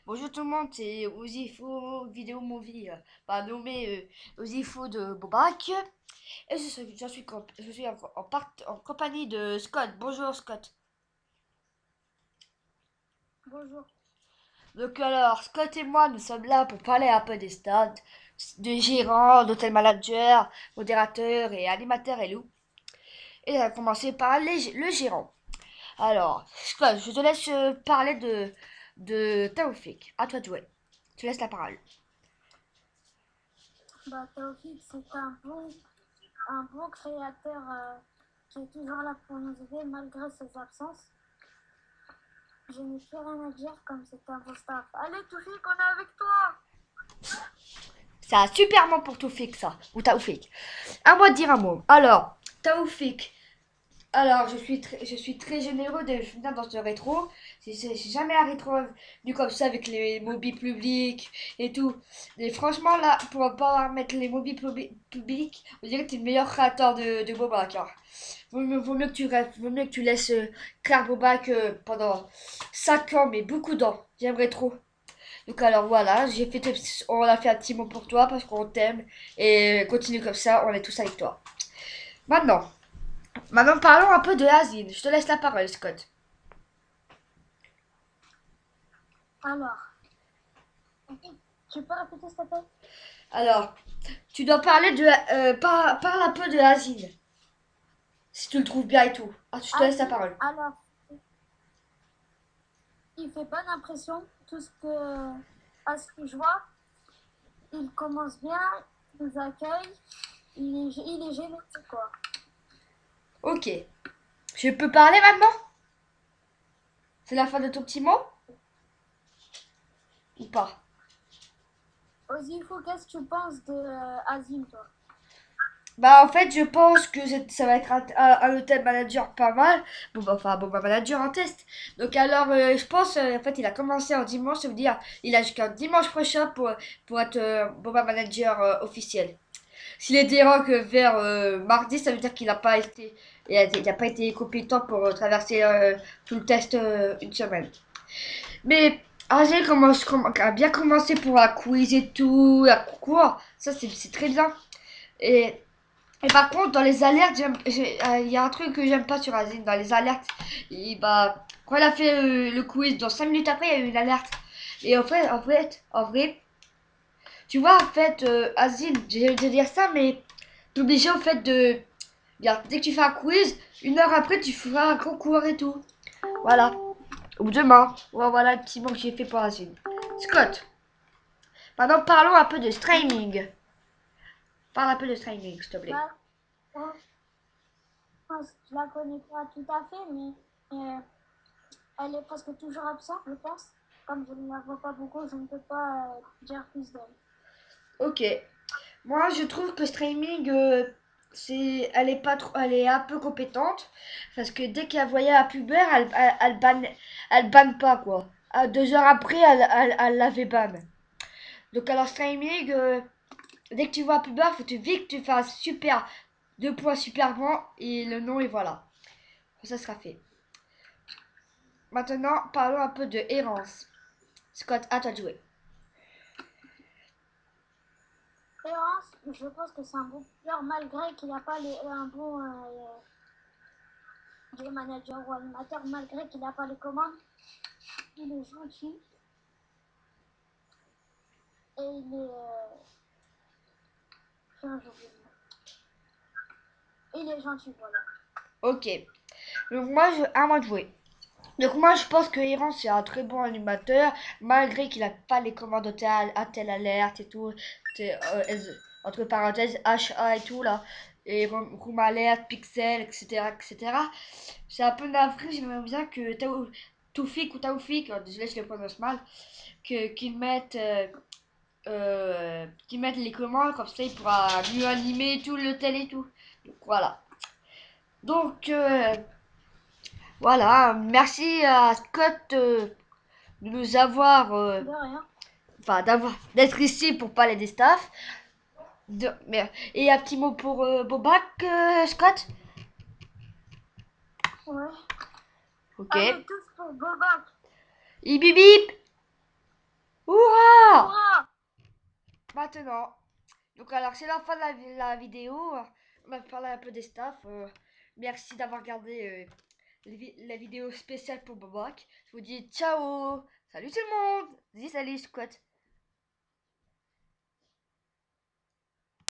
Bonjour tout le monde, c'est Ozifo Vidéo Movie, pas nommé Ozifo de Bobac. Et je suis en compagnie de Scott. Bonjour Scott. Bonjour. Donc alors, Scott et moi, nous sommes là pour parler un peu des stats, de gérants, d'hôtel manager, modérateur et animateur et loup. Et on va commencer par le gérant. Alors, Scott, je te laisse parler de Taoufik. À toi de jouer. Je te laisse la parole. Taoufik, c'est un bon créateur qui est toujours là pour nous aider malgré ses absences. Je n'ai plus rien à dire comme c'est un beau staff. Allez, Taoufik, on est avec toi. C'est un super mot pour Taoufik, ça. Ou Taoufik. À moi de dire un mot. Alors, Taoufik. Alors, je suis très généreux de venir dans ce rétro. J'ai jamais un rétro vu comme ça avec les mobiles publics et tout. Et franchement, là, pour pouvoir mettre les mobiles publics, on dirait que tu es le meilleur créateur de Bobac, hein. Vaut mieux que tu rêves, vaut mieux que tu laisses créer Bobac pendant 5 ans, mais beaucoup d'ans. J'aimerais trop. Donc alors voilà, on a fait un petit mot pour toi parce qu'on t'aime et continue comme ça, on est tous avec toi. Maintenant, maintenant parlons un peu de Asile. Je te laisse la parole, Scott. Alors, tu peux répéter s'il te plaît? Alors, tu dois parler parle un peu de Asile, si tu le trouves bien et tout. Ah, je te laisse la Asile, parole. alors, il fait bonne impression. À ce que je vois, il commence bien, il nous accueille, il est génétique quoi. Ok, je peux parler maintenant? C'est la fin de ton petit mot ou pas? Ozifo, qu'est-ce que tu penses de Asile toi? Bah en fait je pense que ça va être un hôtel manager pas mal. Bon bah enfin bon bah manager en test. Donc alors je pense en fait il a commencé en dimanche, ça veut dire il a jusqu'à dimanche prochain pour être Boba manager officiel. S'il était rock vers mardi, ça veut dire qu'il n'a pas été il a pas été compétent pour traverser tout le test une semaine. Mais AG a bien commencé pour la quiz et tout, la concours, ça c'est très bien. Et et par contre, dans les alertes, il y a un truc que j'aime pas sur Azine. Dans les alertes, quand elle a fait le quiz, dans 5 minutes après, il y a eu une alerte. Et en vrai, tu vois, en fait, Azine, j'ai de dire ça, mais t'es obligé, au fait, de. Regarde, dès que tu fais un quiz, 1 heure après, tu feras un concours et tout. Voilà. Ou demain. Ouais, voilà le petit mot que j'ai fait pour Azine. Scott, maintenant parlons un peu de Oui, streaming. Parle un peu de streaming, s'il te plaît. bah, oh, je la connais pas tout à fait, mais euh, elle est presque toujours absente, je pense. Comme je ne la vois pas beaucoup, je ne peux pas dire plus d'elle. Ok. Moi, je trouve que streaming, elle est pas trop, elle est un peu compétente parce que dès qu'elle voyait un puber, elle banne pas quoi. 2 heures après, elle l'avait ban. Donc alors streaming, dès que tu vois un puber, faut que vite que tu fasses super 2 points super grand et le nom et voilà. Ça sera fait. Maintenant, parlons un peu de errance. Scott, à toi de jouer. Florence, je pense que c'est un bon joueur malgré qu'il n'a pas un bon game manager ou animateur, malgré qu'il n'a pas les commandes. Il est gentil et il est gentil, voilà. Ok. Donc à moi de jouer. Donc moi je pense que Iran c'est un très bon animateur, malgré qu'il a pas les commandes à telle alerte et tout, entre parenthèses HA et tout là, et room alert, pixel, etc. etc. C'est un peu navré, j'aimerais bien que Taoufik ou Taoufik, désolé je le prononce mal, qu'ils mettent les commandes, comme ça il pourra mieux animer tout l'hôtel et tout. Donc voilà. Donc voilà, merci à Scott de nous avoir, De rien. enfin d'être ici pour parler des staffs. Et un petit mot pour Bobac, Scott. Ouais. Ok. Allez tous pour Bobac. Hip hip hip. maintenant. Donc alors c'est la fin de la vidéo. On va parler un peu des staffs. Merci d'avoir regardé la vidéo spéciale pour Bobak. Je vous dis ciao. Salut tout le monde. Dis salut squat.